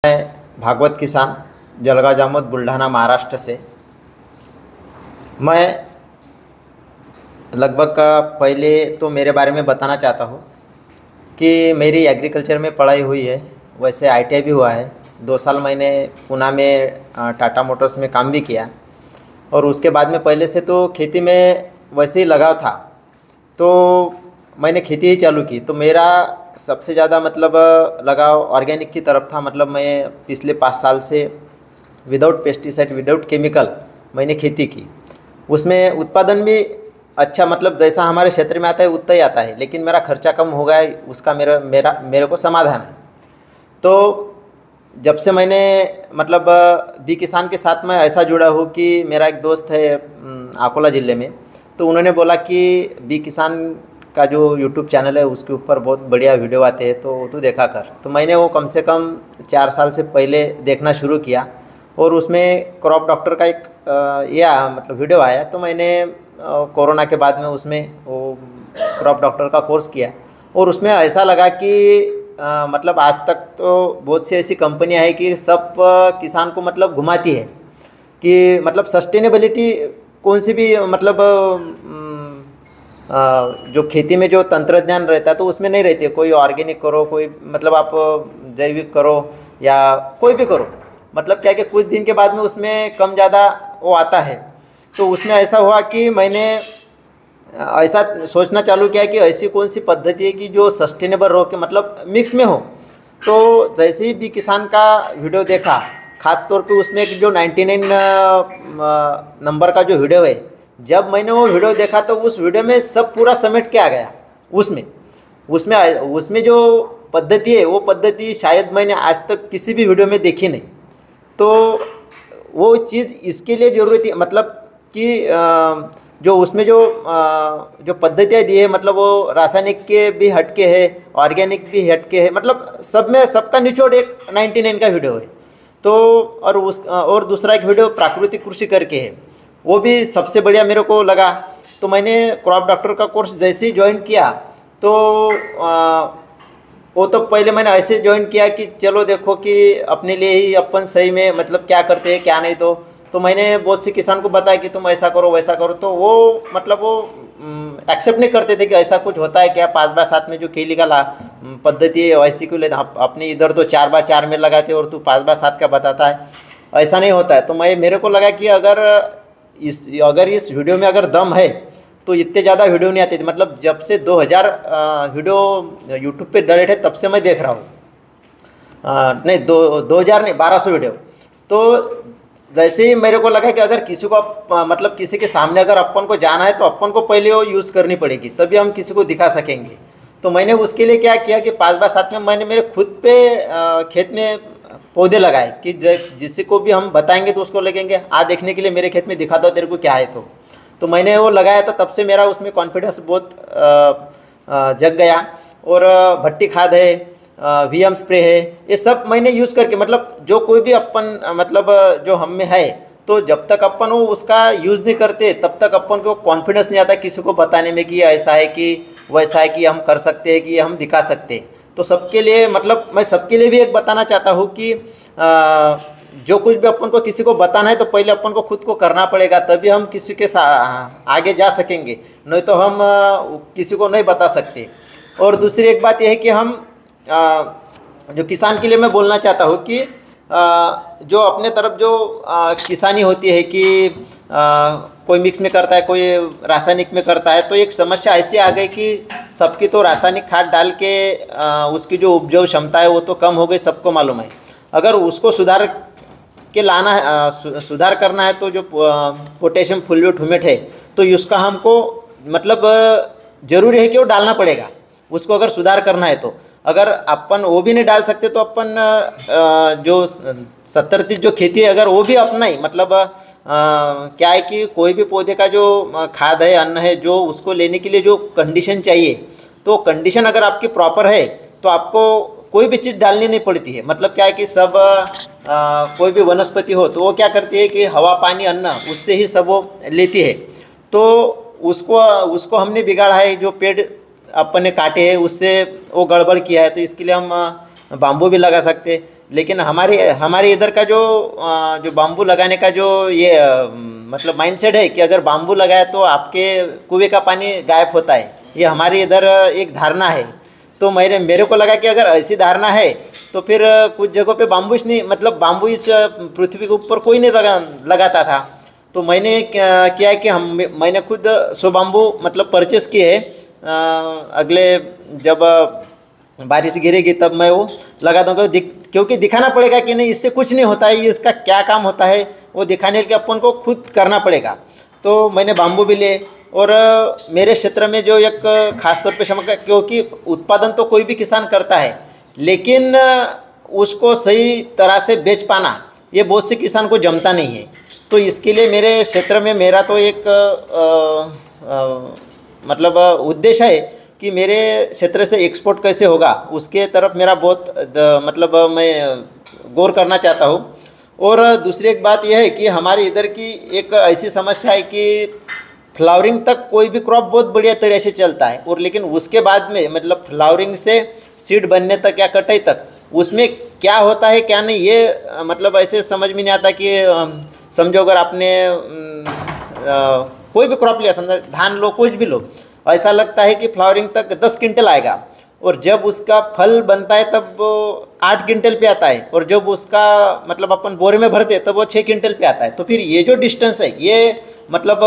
मैं भागवत किसान जलगांव जामोद बुल्ढाना महाराष्ट्र से। मैं लगभग पहले तो मेरे बारे में बताना चाहता हूँ कि मेरी एग्रीकल्चर में पढ़ाई हुई है। वैसे आईटीआई भी हुआ है। 2 साल मैंने पुणे में टाटा मोटर्स में काम भी किया और उसके बाद में पहले से तो खेती में वैसे ही लगाव था, तो मैंने खेती ही चालू की। तो मेरा सबसे ज़्यादा मतलब लगाव ऑर्गेनिक की तरफ था। मतलब मैं पिछले 5 साल से विदाउट पेस्टिसाइड विदाउट केमिकल मैंने खेती की। उसमें उत्पादन भी अच्छा, मतलब जैसा हमारे क्षेत्र में आता है उतना ही आता है, लेकिन मेरा खर्चा कम हो गया, उसका मेरे को समाधान है। तो जब से मैंने मतलब बी किसान के साथ में ऐसा जुड़ा हूँ कि मेरा एक दोस्त है अकोला ज़िले में, तो उन्होंने बोला कि बी किसान का जो यूट्यूब चैनल है उसके ऊपर बहुत बढ़िया वीडियो आते हैं, तो तू देखा कर। तो मैंने वो कम से कम 4 साल से पहले देखना शुरू किया और उसमें क्रॉप डॉक्टर का एक मतलब वीडियो आया। तो मैंने कोरोना के बाद में उसमें वो क्रॉप डॉक्टर का कोर्स किया और उसमें ऐसा लगा कि मतलब आज तक तो बहुत सी ऐसी कंपनियां हैं कि सब किसान को मतलब घुमाती है कि मतलब सस्टेनेबिलिटी कौन सी भी मतलब जो खेती में जो तंत्रज्ञान रहता है तो उसमें नहीं रहती है। कोई ऑर्गेनिक करो, कोई मतलब आप जैविक करो या कोई भी करो, मतलब क्या है कि कुछ दिन के बाद में उसमें कम ज़्यादा वो आता है। तो उसमें ऐसा हुआ कि मैंने ऐसा सोचना चालू किया कि ऐसी कौन सी पद्धति है कि जो सस्टेनेबल हो के मतलब मिक्स में हो। तो जैसे ही बी किसान का वीडियो देखा, ख़ास तौर पे उसमें एक जो 99 नंबर का जो वीडियो है, जब मैंने वो वीडियो देखा तो उस वीडियो में सब पूरा समेट के आ गया। उसमें जो पद्धति है वो पद्धति शायद मैंने आज तक किसी भी वीडियो में देखी नहीं। तो वो चीज़ इसके लिए ज़रूरी थी, मतलब कि जो उसमें जो पद्धतियाँ दी है मतलब वो रासायनिक के भी हटके है, ऑर्गेनिक भी हटके है, मतलब सब में सबका निचोड़ एक 99 का वीडियो है। तो और दूसरा एक वीडियो प्राकृतिक कृषि करके है, वो भी सबसे बढ़िया मेरे को लगा। तो मैंने क्रॉप डॉक्टर का कोर्स जैसे ही ज्वाइन किया तो वो तो पहले मैंने ऐसे ज्वाइन किया कि चलो देखो कि अपने लिए ही अपन सही में मतलब क्या करते हैं क्या नहीं। तो मैंने बहुत से किसान को बताया कि तुम ऐसा करो वैसा करो, तो वो मतलब वो एक्सेप्ट नहीं करते थे कि ऐसा कुछ होता है क्या। 5x7 में जो केली का पद्धति है वैसी क्यों लेते, अपने इधर तो 4x4 में लगाते और तू 5x7 का बताता है, ऐसा नहीं होता है। तो मेरे को लगा कि अगर इस वीडियो में अगर दम है तो इतने ज़्यादा वीडियो नहीं आते थे। मतलब जब से 2000 वीडियो यूट्यूब पे डले थे तब से मैं देख रहा हूँ। नहीं 2000 नहीं 1200 वीडियो। तो जैसे ही मेरे को लगा कि अगर किसी को मतलब किसी के सामने अगर अपन को जाना है तो अपन को पहले वो यूज़ करनी पड़ेगी, तभी हम किसी को दिखा सकेंगे। तो मैंने उसके लिए क्या किया कि 5x7 में मैंने मेरे खुद पे खेत में पौधे लगाए कि जिससे को भी हम बताएंगे तो उसको लगेंगे आ देखने के लिए मेरे खेत में दिखा दो तेरे को क्या है। तो मैंने वो लगाया था, तब से मेरा उसमें कॉन्फिडेंस बहुत जग गया। और भट्टी खाद है, वीएम स्प्रे है, ये सब मैंने यूज़ करके मतलब जो कोई भी अपन मतलब जो हम में है, तो जब तक अपन वो उसका यूज़ नहीं करते तब तक अपन को कॉन्फिडेंस नहीं आता किसी को बताने में कि ऐसा है कि वैसा है कि हम कर सकते हैं कि हम दिखा सकते हैं। तो सबके लिए मतलब मैं सबके लिए भी एक बताना चाहता हूँ कि जो कुछ भी अपन को किसी को बताना है तो पहले अपन को खुद को करना पड़ेगा, तभी हम किसी के आगे जा सकेंगे, नहीं तो हम किसी को नहीं बता सकते। और दूसरी एक बात यह है कि हम जो किसान के लिए मैं बोलना चाहता हूँ कि जो अपने तरफ जो किसानी होती है कि कोई मिक्स में करता है कोई रासायनिक में करता है, तो एक समस्या ऐसी आ गई कि सबकी तो रासायनिक खाद डाल के उसकी जो उपजाऊ क्षमता है वो तो कम हो गई, सबको मालूम है। अगर उसको सुधार के लाना है, सुधार करना है, तो जो पोटेशियम फुल्विट ह्यूमेट है तो उसका हमको मतलब ज़रूरी है कि वो डालना पड़ेगा उसको, अगर सुधार करना है तो। अगर अपन वो भी नहीं डाल सकते तो अपन जो 70-30 जो खेती है अगर वो भी अपना ही मतलब क्या है कि कोई भी पौधे का जो खाद है अन्न है जो उसको लेने के लिए जो कंडीशन चाहिए, तो कंडीशन अगर आपकी प्रॉपर है तो आपको कोई भी चीज़ डालनी नहीं पड़ती है। मतलब क्या है कि सब कोई भी वनस्पति हो तो वो क्या करती है कि हवा पानी अन्न उससे ही सब वो लेती है। तो उसको हमने बिगाड़ा है, जो पेड़ अपन ने काटे हैं उससे वो गड़बड़ किया है। तो इसके लिए हम बाम्बू भी लगा सकते हैं। लेकिन हमारे इधर का जो बाम्बू लगाने का जो ये मतलब माइंडसेट है कि अगर बाम्बू लगाए तो आपके कुएं का पानी गायब होता है, ये हमारे इधर एक धारणा है। तो मेरे को लगा कि अगर ऐसी धारणा है तो फिर कुछ जगहों पे बाम्बू नहीं, मतलब बाम्बू इस पृथ्वी के ऊपर कोई नहीं लगाता था। तो मैंने किया कि मैंने खुद 100 बाम्बू मतलब परचेस किए। अगले जब बारिश गिरेगी तब मैं वो लगा दूँगा, क्योंकि दिखाना पड़ेगा कि नहीं इससे कुछ नहीं होता है, ये इसका क्या काम होता है वो दिखाने के लिए अपन को खुद करना पड़ेगा। तो मैंने बाम्बू भी लिए और मेरे क्षेत्र में जो एक खास तौर पे समझ, क्योंकि उत्पादन तो कोई भी किसान करता है, लेकिन उसको सही तरह से बेच पाना ये बहुत से किसान को जमता नहीं है। तो इसके लिए मेरे क्षेत्र में मेरा तो एक मतलब उद्देश्य है कि मेरे क्षेत्र से एक्सपोर्ट कैसे होगा उसके तरफ मेरा बहुत मतलब मैं गौर करना चाहता हूँ। और दूसरी एक बात यह है कि हमारे इधर की एक ऐसी समस्या है कि फ्लावरिंग तक कोई भी क्रॉप बहुत बढ़िया तरह से चलता है, और लेकिन उसके बाद में मतलब फ्लावरिंग से सीड बनने तक या कटाई तक उसमें क्या होता है क्या नहीं, ये मतलब ऐसे समझ में नहीं आता कि समझो अगर आपने कोई भी क्रॉप लिया, समझो धान लो कुछ भी लो, ऐसा लगता है कि फ्लावरिंग तक 10 क्विंटल आएगा और जब उसका फल बनता है तब 8 क्विंटल पे आता है, और जब उसका मतलब अपन बोरे में भरते तब वो 6 क्विंटल पे आता है। तो फिर ये जो डिस्टेंस है ये मतलब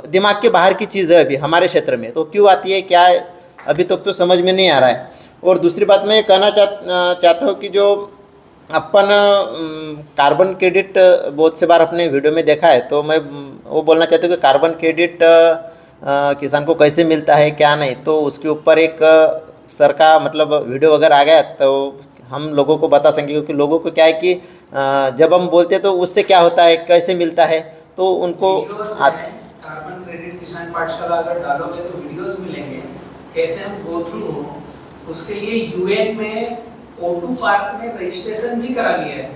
दिमाग के बाहर की चीज़ है अभी हमारे क्षेत्र में। तो क्यों आती है क्या है अभी तक तो समझ में नहीं आ रहा है। और दूसरी बात मैं कहना चाहता हूँ कि जो अपन कार्बन क्रेडिट बहुत से बार अपने वीडियो में देखा है, तो मैं वो बोलना चाहता हूँ कि कार्बन क्रेडिट किसान को कैसे मिलता है क्या नहीं, तो उसके ऊपर एक सर का मतलब वीडियो अगर आ गया तो हम लोगों को बता सकेंगे। क्योंकि लोगों को क्या है कि जब हम बोलते हैं तो उससे क्या होता है कैसे मिलता है तो उनको कार्बन क्रेडिट किसान पाठशाला अगर डालोगे तो वीडियोस मिलेंगे कैसे हम गो थ्रू हो। उसके लिए यूएन में O2 पार्क में रजिस्ट्रेशन भी करा लिया है।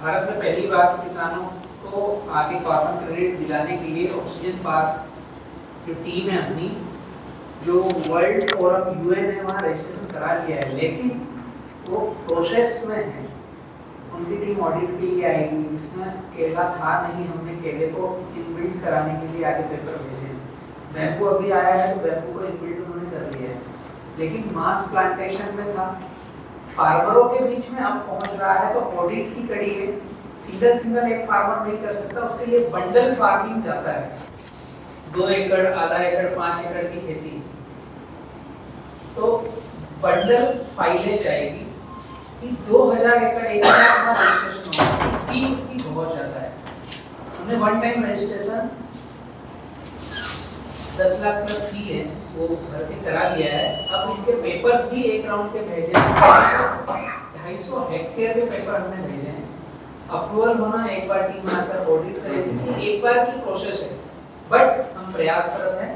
भारत में पहली बार किसानों को आगे कार्बन क्रेडिट दिलाने के लिए ऑक्सीजन पार्क जो टीम है अपनी, जो वर्ल्ड फोरम यूएन है वहाँ रजिस्ट्रेशन करा लिया है, लेकिन वो प्रोसेस में है। उनकी टीम ऑडिट के लिए आएगी, जिसमें केला था नहीं, हमने केले को इनबिल्ट कराने के लिए आगे पेपर भेजे हैं। बैम्बू अभी आया है तो बैम्बू को इनबिल्ट उन्होंने कर लिया है, लेकिन मास प्लांटेशन में था, फार्मरों के बीच में अब पहुंच रहा है। तो ऑडिट की कड़ी है, सिंगल एक फार्मर नहीं कर सकता, उसके लिए बंडल फार्मिंग जाता है। 2 एकड़, आधा एकड़, 5 एकड़ की खेती, तो बंडल फाइलें जाएगी कि 2000 एकड़ एक अपना रजिस्ट्रेशन होगा, फी उसकी बहुत ज्यादा है। हमने one time registration 10 lakh plus fee है वो भर्ती करा लिया है। अब इनके पेपर्स भी एक राउंड के भेजे हैं, 250 हेक्टेयर के पेपर हमने भेजे हैं। अप्रूवल होना एक बार टीम आकर ऑडिट करेगी, एक बार की प्रोसेस है, बट हम प्रयासरत हैं,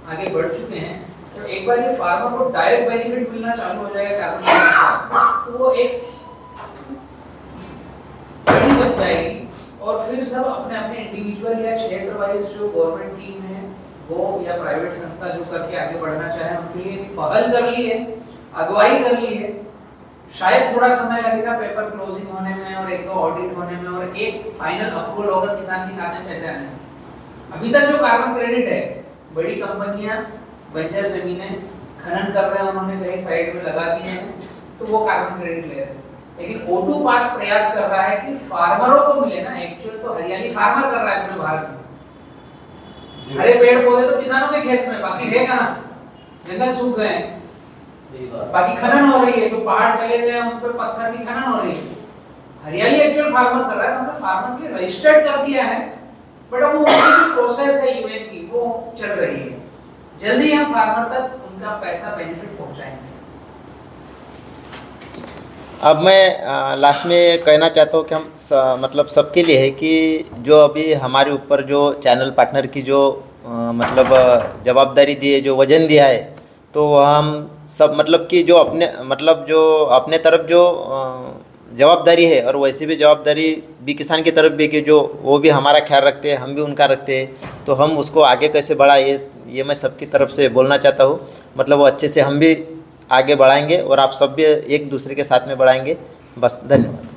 आगे बढ़ चुके हैं। तो एक बार ये फार्मर को डायरेक्ट बेनिफिट मिलना चालू हो जाएगा कार्बन, तो वो एक कड़ी बन जाएगी और फिर सब अपने अपने इंडिविजुअल या क्षेत्र वाइज जो गवर्नमेंट टीम है वो या प्राइवेट संस्था जो करके आगे बढ़ना चाहे उनके लिए पहल कर ली है, अगुवाई कर ली है। शायद थोड़ा समय लगेगा पेपर क्लोजिंग होने में और 1-2 ऑडिट होने में और एक फाइनल अप्रूवल होगा किसान के खाते में पैसे आने में। अभी तक जो कार्बन क्रेडिट है, बड़ी कंपनियां बंजर जमीनें खनन कर रहे हैं, उन्होंने कहीं साइड में लगा दिए हैं, तो वो कार्बन क्रेडिट ले रहे हैं। लेकिन O2 पार्क प्रयास कर रहा है कि फार्मरों को मिले ना, एक्चुअल तो हरियाली फार्मर कर रहा है पूरे भारत में। हरे पेड़ पौधे तो किसानों के खेत में, बाकी है कहाँ? जंगल सूख गए हैं, बाकी खनन हो रही है, तो पहाड़ चले गए उन पर पत्थर की खनन हो रही है। हरियाली एक्चुअल फार्मर कर रहा है, हमने फार्मर की रजिस्टर्ड कर दिया है, बट अब वो प्रोसेस है यूएन की वो चल रही है। जल्दी हम फार्मर तक उनका पैसा बेनिफिट पहुंचाएंगे। अब मैं लास्ट में कहना चाहता हूँ कि हम मतलब सबके लिए है कि जो अभी हमारे ऊपर जो चैनल पार्टनर की जो मतलब जवाबदारी दी है, जो वजन दिया है, तो हम सब मतलब कि जो अपने तरफ जो जवाबदारी है और वैसे भी जवाबदारी भी किसान की तरफ भी कि जो वो भी हमारा ख्याल रखते हैं, हम भी उनका रखते हैं, तो हम उसको आगे कैसे बढ़ाए ये मैं सबकी तरफ से बोलना चाहता हूँ। मतलब वो अच्छे से हम भी आगे बढ़ाएंगे और आप सब भी एक दूसरे के साथ में बढ़ाएंगे। बस, धन्यवाद।